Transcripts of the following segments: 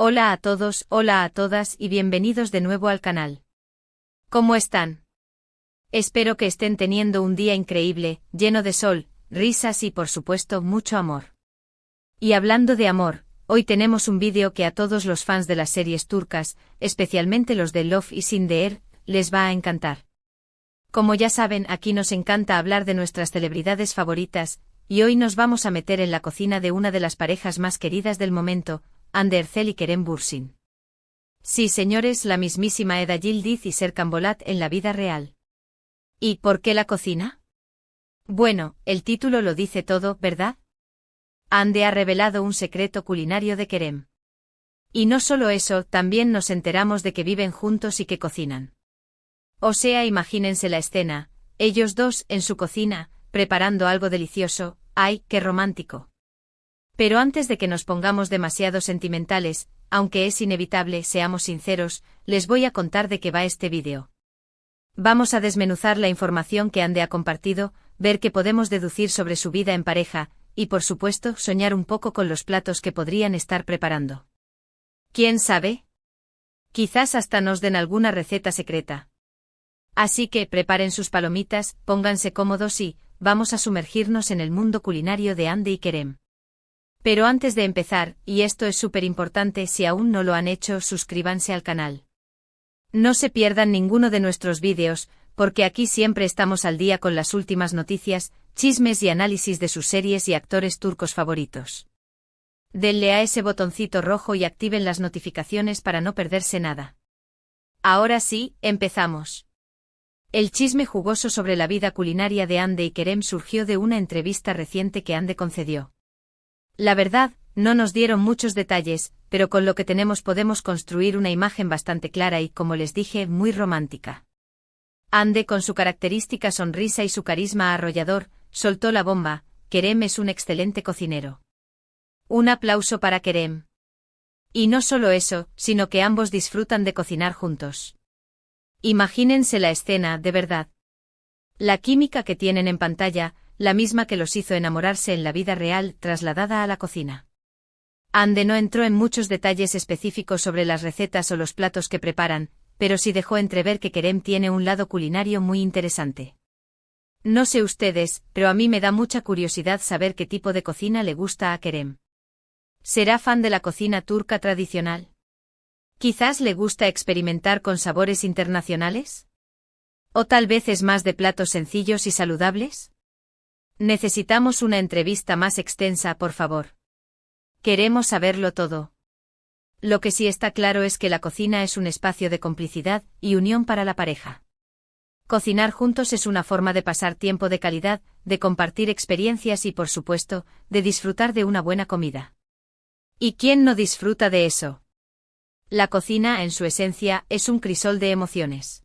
Hola a todos, hola a todas y bienvenidos de nuevo al canal. ¿Cómo están? Espero que estén teniendo un día increíble, lleno de sol, risas y por supuesto mucho amor. Y hablando de amor, hoy tenemos un vídeo que a todos los fans de las series turcas, especialmente los de Love is in the Air, les va a encantar. Como ya saben, aquí nos encanta hablar de nuestras celebridades favoritas, y hoy nos vamos a meter en la cocina de una de las parejas más queridas del momento, Hande Erçel y Kerem Bürsin. Sí, señores, la mismísima Eda Yildiz y Serkan Bolat en la vida real. ¿Y por qué la cocina? Bueno, el título lo dice todo, ¿verdad? Hande ha revelado un secreto culinario de Kerem. Y no solo eso, también nos enteramos de que viven juntos y que cocinan. O sea, imagínense la escena, ellos dos en su cocina, preparando algo delicioso. ¡Ay, qué romántico! Pero antes de que nos pongamos demasiado sentimentales, aunque es inevitable, seamos sinceros, les voy a contar de qué va este vídeo. Vamos a desmenuzar la información que Hande ha compartido, ver qué podemos deducir sobre su vida en pareja, y por supuesto, soñar un poco con los platos que podrían estar preparando. ¿Quién sabe? Quizás hasta nos den alguna receta secreta. Así que preparen sus palomitas, pónganse cómodos y vamos a sumergirnos en el mundo culinario de Hande y Kerem. Pero antes de empezar, y esto es súper importante, si aún no lo han hecho, suscríbanse al canal. No se pierdan ninguno de nuestros vídeos, porque aquí siempre estamos al día con las últimas noticias, chismes y análisis de sus series y actores turcos favoritos. Denle a ese botoncito rojo y activen las notificaciones para no perderse nada. Ahora sí, empezamos. El chisme jugoso sobre la vida culinaria de Hande y Kerem surgió de una entrevista reciente que Hande concedió. La verdad, no nos dieron muchos detalles, pero con lo que tenemos podemos construir una imagen bastante clara y, como les dije, muy romántica. Hande, con su característica sonrisa y su carisma arrollador, soltó la bomba: Kerem es un excelente cocinero. Un aplauso para Kerem. Y no solo eso, sino que ambos disfrutan de cocinar juntos. Imagínense la escena, de verdad. La química que tienen en pantalla, la misma que los hizo enamorarse en la vida real, trasladada a la cocina. Hande no entró en muchos detalles específicos sobre las recetas o los platos que preparan, pero sí dejó entrever que Kerem tiene un lado culinario muy interesante. No sé ustedes, pero a mí me da mucha curiosidad saber qué tipo de cocina le gusta a Kerem. ¿Será fan de la cocina turca tradicional? ¿Quizás le gusta experimentar con sabores internacionales? ¿O tal vez es más de platos sencillos y saludables? Necesitamos una entrevista más extensa, por favor. Queremos saberlo todo. Lo que sí está claro es que la cocina es un espacio de complicidad y unión para la pareja. Cocinar juntos es una forma de pasar tiempo de calidad, de compartir experiencias y, por supuesto, de disfrutar de una buena comida. ¿Y quién no disfruta de eso? La cocina, en su esencia, es un crisol de emociones.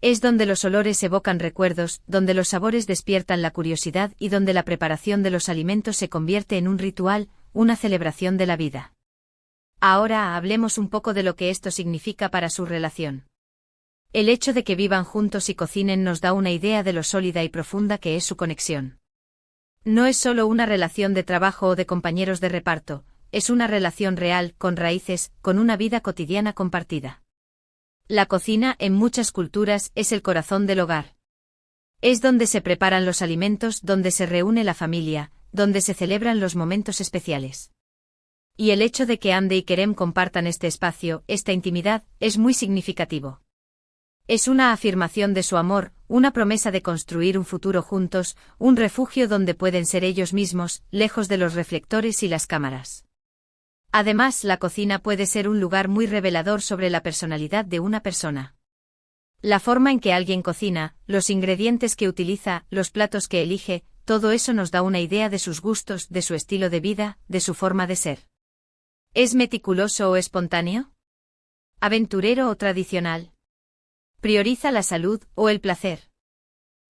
Es donde los olores evocan recuerdos, donde los sabores despiertan la curiosidad y donde la preparación de los alimentos se convierte en un ritual, una celebración de la vida. Ahora hablemos un poco de lo que esto significa para su relación. El hecho de que vivan juntos y cocinen nos da una idea de lo sólida y profunda que es su conexión. No es solo una relación de trabajo o de compañeros de reparto, es una relación real, con raíces, con una vida cotidiana compartida. La cocina, en muchas culturas, es el corazón del hogar. Es donde se preparan los alimentos, donde se reúne la familia, donde se celebran los momentos especiales. Y el hecho de que Hande y Kerem compartan este espacio, esta intimidad, es muy significativo. Es una afirmación de su amor, una promesa de construir un futuro juntos, un refugio donde pueden ser ellos mismos, lejos de los reflectores y las cámaras. Además, la cocina puede ser un lugar muy revelador sobre la personalidad de una persona. La forma en que alguien cocina, los ingredientes que utiliza, los platos que elige, todo eso nos da una idea de sus gustos, de su estilo de vida, de su forma de ser. ¿Es meticuloso o espontáneo? ¿Aventurero o tradicional? ¿Prioriza la salud o el placer?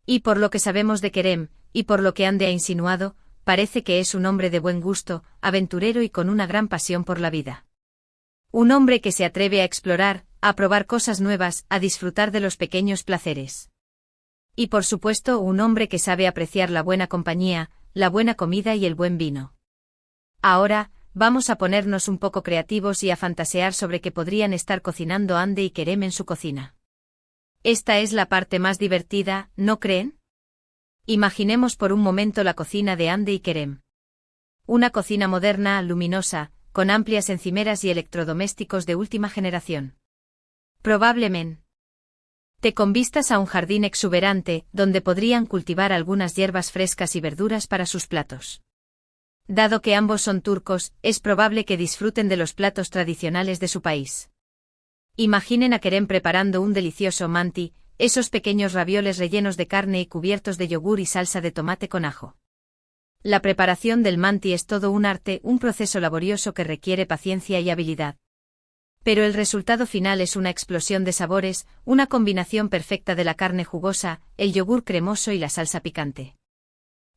Y por lo que sabemos de Kerem, y por lo que Hande ha insinuado, parece que es un hombre de buen gusto, aventurero y con una gran pasión por la vida. Un hombre que se atreve a explorar, a probar cosas nuevas, a disfrutar de los pequeños placeres. Y por supuesto, un hombre que sabe apreciar la buena compañía, la buena comida y el buen vino. Ahora, vamos a ponernos un poco creativos y a fantasear sobre qué podrían estar cocinando Hande y Kerem en su cocina. Esta es la parte más divertida, ¿no creen? Imaginemos por un momento la cocina de Hande y Kerem. Una cocina moderna, luminosa, con amplias encimeras y electrodomésticos de última generación. Probablemente con vistas a un jardín exuberante, donde podrían cultivar algunas hierbas frescas y verduras para sus platos. Dado que ambos son turcos, es probable que disfruten de los platos tradicionales de su país. Imaginen a Kerem preparando un delicioso manti, esos pequeños ravioles rellenos de carne y cubiertos de yogur y salsa de tomate con ajo. La preparación del manti es todo un arte, un proceso laborioso que requiere paciencia y habilidad. Pero el resultado final es una explosión de sabores, una combinación perfecta de la carne jugosa, el yogur cremoso y la salsa picante.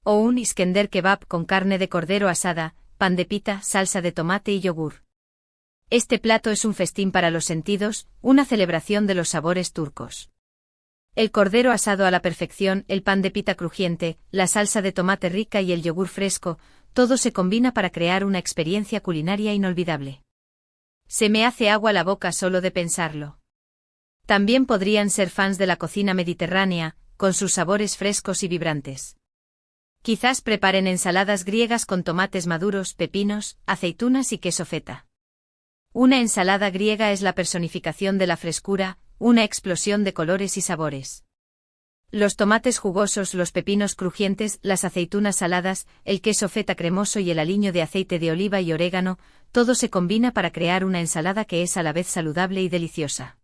O un iskender kebab con carne de cordero asada, pan de pita, salsa de tomate y yogur. Este plato es un festín para los sentidos, una celebración de los sabores turcos. El cordero asado a la perfección, el pan de pita crujiente, la salsa de tomate rica y el yogur fresco, todo se combina para crear una experiencia culinaria inolvidable. Se me hace agua la boca solo de pensarlo. También podrían ser fans de la cocina mediterránea, con sus sabores frescos y vibrantes. Quizás preparen ensaladas griegas con tomates maduros, pepinos, aceitunas y queso feta. Una ensalada griega es la personificación de la frescura, una explosión de colores y sabores. Los tomates jugosos, los pepinos crujientes, las aceitunas saladas, el queso feta cremoso y el aliño de aceite de oliva y orégano, todo se combina para crear una ensalada que es a la vez saludable y deliciosa.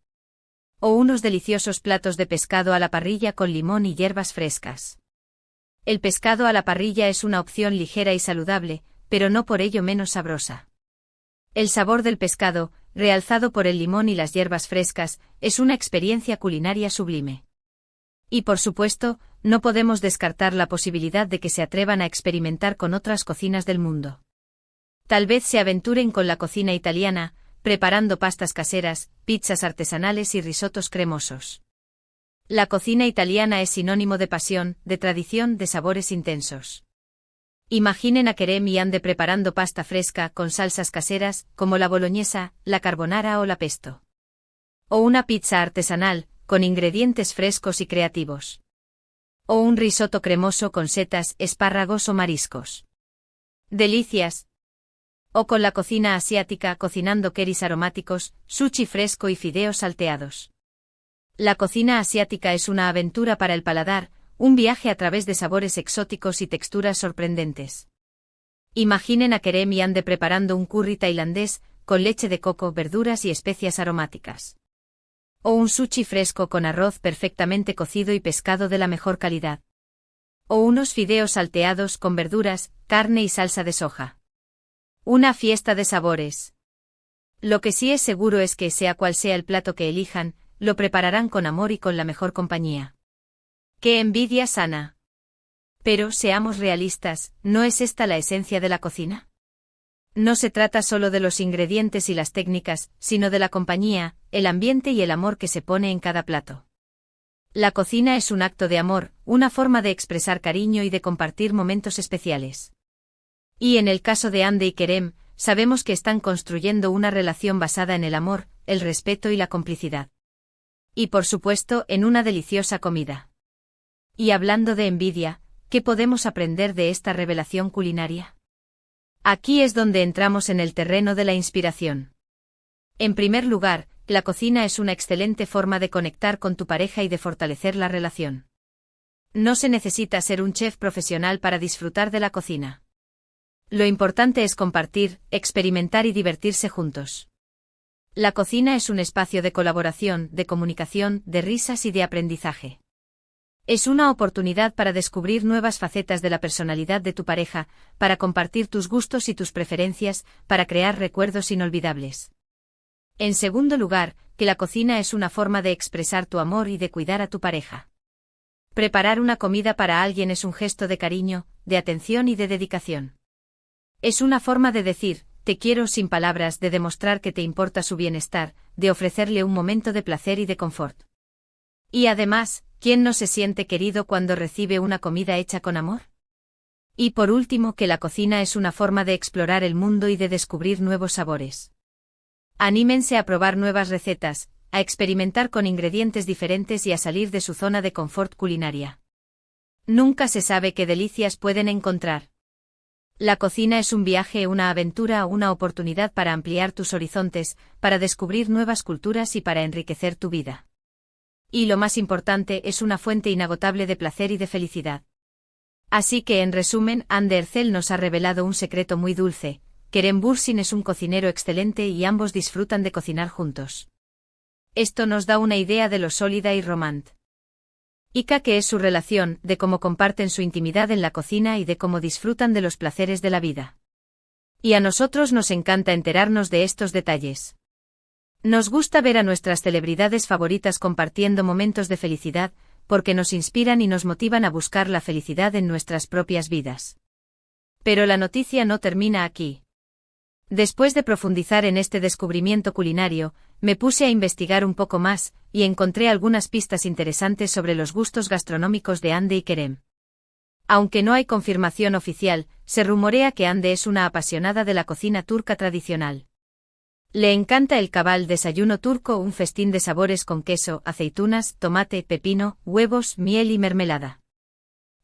O unos deliciosos platos de pescado a la parrilla con limón y hierbas frescas. El pescado a la parrilla es una opción ligera y saludable, pero no por ello menos sabrosa. El sabor del pescado, realzado por el limón y las hierbas frescas, es una experiencia culinaria sublime. Y por supuesto, no podemos descartar la posibilidad de que se atrevan a experimentar con otras cocinas del mundo. Tal vez se aventuren con la cocina italiana, preparando pastas caseras, pizzas artesanales y risotos cremosos. La cocina italiana es sinónimo de pasión, de tradición, de sabores intensos. Imaginen a Kerem y Hande preparando pasta fresca con salsas caseras, como la boloñesa, la carbonara o la pesto. O una pizza artesanal, con ingredientes frescos y creativos. O un risotto cremoso con setas, espárragos o mariscos. Delicias. O con la cocina asiática cocinando keris aromáticos, sushi fresco y fideos salteados. La cocina asiática es una aventura para el paladar, un viaje a través de sabores exóticos y texturas sorprendentes. Imaginen a Kerem y Hande preparando un curry tailandés, con leche de coco, verduras y especias aromáticas. O un sushi fresco con arroz perfectamente cocido y pescado de la mejor calidad. O unos fideos salteados con verduras, carne y salsa de soja. Una fiesta de sabores. Lo que sí es seguro es que, sea cual sea el plato que elijan, lo prepararán con amor y con la mejor compañía. ¡Qué envidia sana! Pero, seamos realistas, ¿no es esta la esencia de la cocina? No se trata solo de los ingredientes y las técnicas, sino de la compañía, el ambiente y el amor que se pone en cada plato. La cocina es un acto de amor, una forma de expresar cariño y de compartir momentos especiales. Y en el caso de Hande y Kerem, sabemos que están construyendo una relación basada en el amor, el respeto y la complicidad. Y por supuesto, en una deliciosa comida. Y hablando de envidia, ¿qué podemos aprender de esta revelación culinaria? Aquí es donde entramos en el terreno de la inspiración. En primer lugar, la cocina es una excelente forma de conectar con tu pareja y de fortalecer la relación. No se necesita ser un chef profesional para disfrutar de la cocina. Lo importante es compartir, experimentar y divertirse juntos. La cocina es un espacio de colaboración, de comunicación, de risas y de aprendizaje. Es una oportunidad para descubrir nuevas facetas de la personalidad de tu pareja, para compartir tus gustos y tus preferencias, para crear recuerdos inolvidables. En segundo lugar, que la cocina es una forma de expresar tu amor y de cuidar a tu pareja. Preparar una comida para alguien es un gesto de cariño, de atención y de dedicación. Es una forma de decir, te quiero sin palabras, de demostrar que te importa su bienestar, de ofrecerle un momento de placer y de confort. Y además, ¿quién no se siente querido cuando recibe una comida hecha con amor? Y por último, que la cocina es una forma de explorar el mundo y de descubrir nuevos sabores. Anímense a probar nuevas recetas, a experimentar con ingredientes diferentes y a salir de su zona de confort culinaria. Nunca se sabe qué delicias pueden encontrar. La cocina es un viaje, una aventura, una oportunidad para ampliar tus horizontes, para descubrir nuevas culturas y para enriquecer tu vida. Y lo más importante, es una fuente inagotable de placer y de felicidad. Así que, en resumen, Anne Ercel nos ha revelado un secreto muy dulce. Kerem Bürsin es un cocinero excelente y ambos disfrutan de cocinar juntos. Esto nos da una idea de lo sólida y romántica que es su relación, de cómo comparten su intimidad en la cocina y de cómo disfrutan de los placeres de la vida. Y a nosotros nos encanta enterarnos de estos detalles. Nos gusta ver a nuestras celebridades favoritas compartiendo momentos de felicidad, porque nos inspiran y nos motivan a buscar la felicidad en nuestras propias vidas. Pero la noticia no termina aquí. Después de profundizar en este descubrimiento culinario, me puse a investigar un poco más, y encontré algunas pistas interesantes sobre los gustos gastronómicos de Hande y Kerem. Aunque no hay confirmación oficial, se rumorea que Hande es una apasionada de la cocina turca tradicional. Le encanta el kabal, desayuno turco, un festín de sabores con queso, aceitunas, tomate, pepino, huevos, miel y mermelada.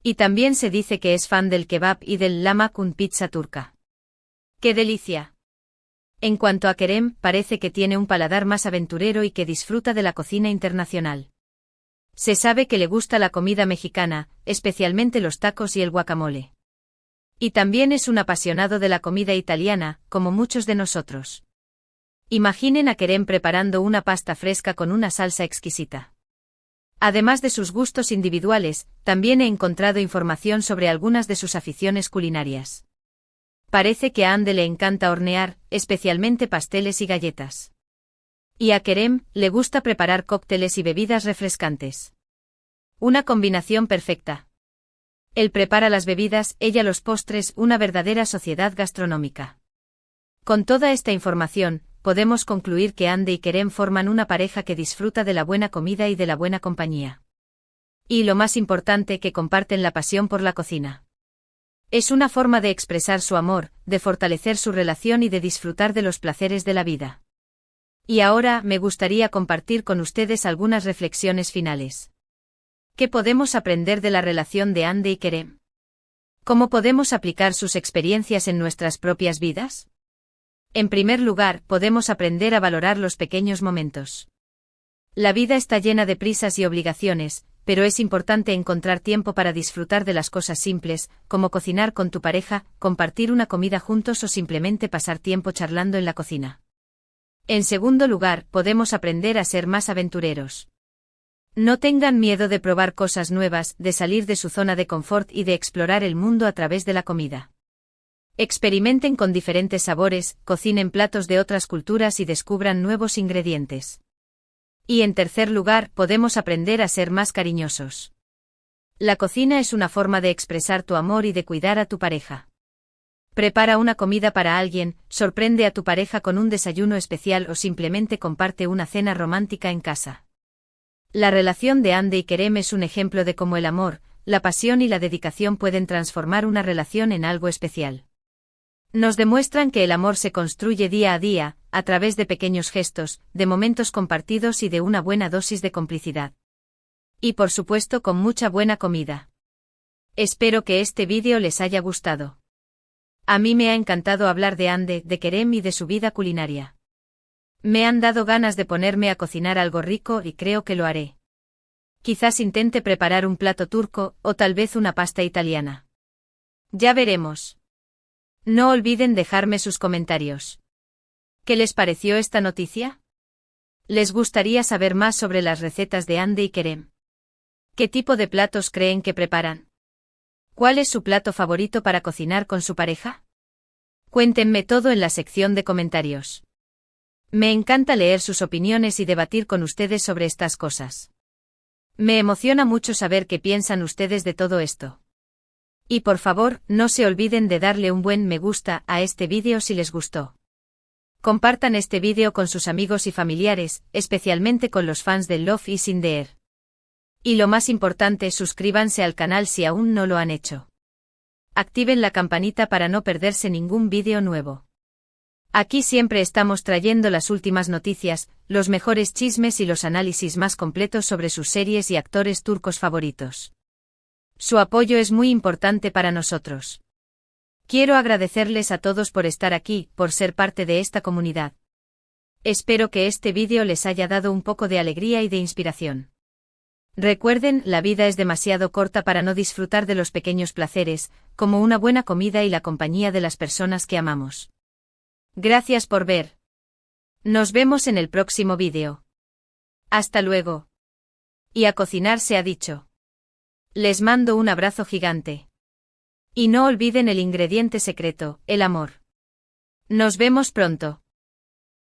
Y también se dice que es fan del kebab y del lahmacun, pizza turca. ¡Qué delicia! En cuanto a Kerem, parece que tiene un paladar más aventurero y que disfruta de la cocina internacional. Se sabe que le gusta la comida mexicana, especialmente los tacos y el guacamole. Y también es un apasionado de la comida italiana, como muchos de nosotros. Imaginen a Kerem preparando una pasta fresca con una salsa exquisita. Además de sus gustos individuales, también he encontrado información sobre algunas de sus aficiones culinarias. Parece que a Hande le encanta hornear, especialmente pasteles y galletas. Y a Kerem le gusta preparar cócteles y bebidas refrescantes. Una combinación perfecta. Él prepara las bebidas, ella los postres, una verdadera sociedad gastronómica. Con toda esta información, podemos concluir que Hande y Kerem forman una pareja que disfruta de la buena comida y de la buena compañía. Y lo más importante, que comparten la pasión por la cocina. Es una forma de expresar su amor, de fortalecer su relación y de disfrutar de los placeres de la vida. Y ahora me gustaría compartir con ustedes algunas reflexiones finales. ¿Qué podemos aprender de la relación de Hande y Kerem? ¿Cómo podemos aplicar sus experiencias en nuestras propias vidas? En primer lugar, podemos aprender a valorar los pequeños momentos. La vida está llena de prisas y obligaciones, pero es importante encontrar tiempo para disfrutar de las cosas simples, como cocinar con tu pareja, compartir una comida juntos o simplemente pasar tiempo charlando en la cocina. En segundo lugar, podemos aprender a ser más aventureros. No tengan miedo de probar cosas nuevas, de salir de su zona de confort y de explorar el mundo a través de la comida. Experimenten con diferentes sabores, cocinen platos de otras culturas y descubran nuevos ingredientes. Y en tercer lugar, podemos aprender a ser más cariñosos. La cocina es una forma de expresar tu amor y de cuidar a tu pareja. Prepara una comida para alguien, sorprende a tu pareja con un desayuno especial o simplemente comparte una cena romántica en casa. La relación de Hande y Kerem es un ejemplo de cómo el amor, la pasión y la dedicación pueden transformar una relación en algo especial. Nos demuestran que el amor se construye día a día, a través de pequeños gestos, de momentos compartidos y de una buena dosis de complicidad. Y por supuesto con mucha buena comida. Espero que este vídeo les haya gustado. A mí me ha encantado hablar de Hande, de Kerem y de su vida culinaria. Me han dado ganas de ponerme a cocinar algo rico y creo que lo haré. Quizás intente preparar un plato turco, o tal vez una pasta italiana. Ya veremos. No olviden dejarme sus comentarios. ¿Qué les pareció esta noticia? ¿Les gustaría saber más sobre las recetas de Hande y Kerem? ¿Qué tipo de platos creen que preparan? ¿Cuál es su plato favorito para cocinar con su pareja? Cuéntenme todo en la sección de comentarios. Me encanta leer sus opiniones y debatir con ustedes sobre estas cosas. Me emociona mucho saber qué piensan ustedes de todo esto. Y por favor, no se olviden de darle un buen me gusta a este vídeo si les gustó. Compartan este vídeo con sus amigos y familiares, especialmente con los fans de Love is in the Air. Y lo más importante, suscríbanse al canal si aún no lo han hecho. activen la campanita para no perderse ningún vídeo nuevo. Aquí siempre estamos trayendo las últimas noticias, los mejores chismes y los análisis más completos sobre sus series y actores turcos favoritos. Su apoyo es muy importante para nosotros. Quiero agradecerles a todos por estar aquí, por ser parte de esta comunidad. Espero que este vídeo les haya dado un poco de alegría y de inspiración. Recuerden, la vida es demasiado corta para no disfrutar de los pequeños placeres, como una buena comida y la compañía de las personas que amamos. Gracias por ver. Nos vemos en el próximo vídeo. Hasta luego. Y a cocinar se ha dicho. Les mando un abrazo gigante. Y no olviden el ingrediente secreto, el amor. Nos vemos pronto.